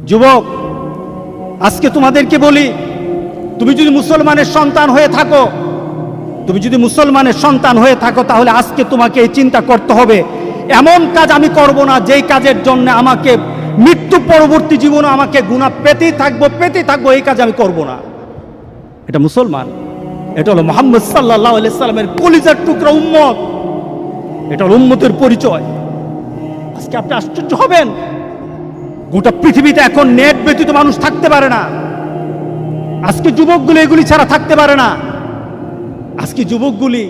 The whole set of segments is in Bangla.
যুবক, আজকে তোমাদেরকে বলি, তুমি যদি মুসলমানের সন্তান হয়ে থাকো, তাহলে আজকে তোমাকে এই চিন্তা করতে হবে, এমন কাজ আমি করব না যেই কাজের জন্য আমাকে মৃত্যু পরবর্তী জীবনে আমাকে গুনাহ পেতেই থাকবো, এই কাজ আমি করব না। এটা মুসলমান, এটা হলো মুহাম্মদ সাল্লাল্লাহু আলাইহি সাল্লামের কলিজার টুকরা উম্মত, এটা হলো উম্মতের পরিচয়। আজকে আপনি আশ্চর্য হবেন, গোটা পৃথিবীতে এখন নেট ব্যতীত মানুষ থাকতে পারে না। আজকে যুবকগুলি এগুলি ছাড়া থাকতে পারে না। আজকে যুবকগুলি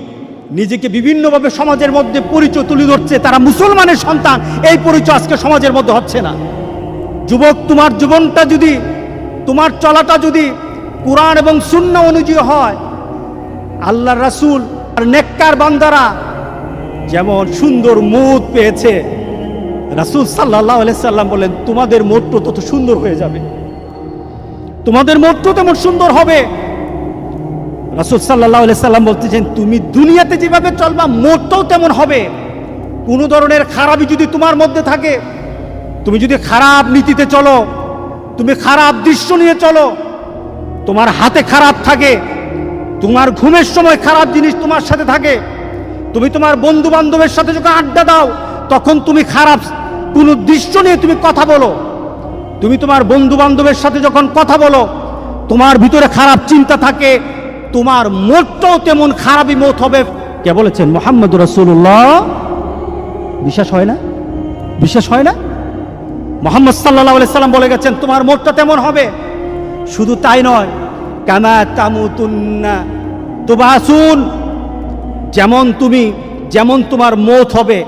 নিজেকে বিভিন্নভাবে সমাজের মধ্যে পরিচয় তুলে ধরছে, তারা মুসলমানের সন্তান, এই পরিচয় আজকে সমাজের মধ্যে হচ্ছে না। যুবক, তোমার জীবনটা যদি, তোমার চলাটা যদি কুরআন এবং সুন্নাহ অনুযায়ী হয়, আল্লাহর রাসূল আর নেককার বান্দারা যেমন সুন্দর মৌত পেয়েছে, রাসূল সাল্লাল্লাহু আলাইহি সাল্লাম বলেন তোমাদের মৌতও তত সুন্দর হয়ে যাবে, তোমাদের মৌতও তেমন সুন্দর হবে। রাসূল সাল্লাল্লাহু আলাইহি সাল্লাম বলতেছেন তুমি দুনিয়াতে যেভাবে চলবা মৌতও তেমন হবে। কোনো ধরনের খারাপই যদি তোমার মধ্যে থাকে, তুমি যদি খারাপ নীতিতে চলো, তুমি খারাপ দৃশ্য নিয়ে চলো, তোমার হাতে খারাপ থাকে, তোমার ঘুমের সময় খারাপ জিনিস তোমার সাথে থাকে, তুমি তোমার বন্ধু বান্ধবের সাথে যখন আড্ডা দাও তখন তুমি খারাপ কোনো দৃশ্য নিয়ে তুমি কথা বলো, তুমি তোমার বন্ধু বান্ধবের সাথে যখন কথা বলো তোমার ভিতরে খারাপ চিন্তা থাকে, তোমার মতটাও তেমন খারাপই মত হবে। কে বলেছেন? মুহাম্মদুর রাসূলুল্লাহ। বিশ্বাস হয় না? বিশ্বাস হয় না? মুহাম্মদ সাল্লাল্লাহু আলাইহি সাল্লাম বলে গেছেন তোমার মতটা তেমন হবে। শুধু তাই নয়, কামা তামুতুন্না তুবাসুন, যেমন তোমার মত হবে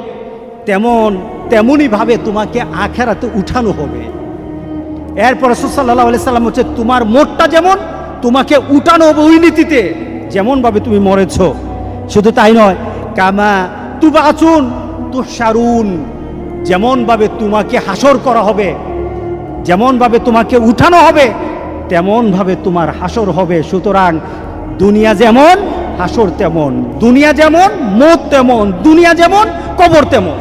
তেমনই ভাবে তোমাকে আখিরাতে উঠানো হবে। এরপর রাসূল সাল্লাল্লাহু আলাইহি সাল্লাম হচ্ছে তোমার মতটা যেমন তোমাকে উঠানো হবে ওই নীতিতে, যেমন ভাবে তুমি মরেছো। শুধু তাই নয়, কামা তুবাসুন তুহশারুন, যেমন ভাবে তোমাকে হাসর করা হবে, যেমন ভাবে তোমাকে উঠানো হবে তেমন ভাবে তোমার হাসর হবে। সুতরাং দুনিয়া যেমন হাসর তেমন, দুনিয়া যেমন মত তেমন, দুনিয়া যেমন কবর তেমন।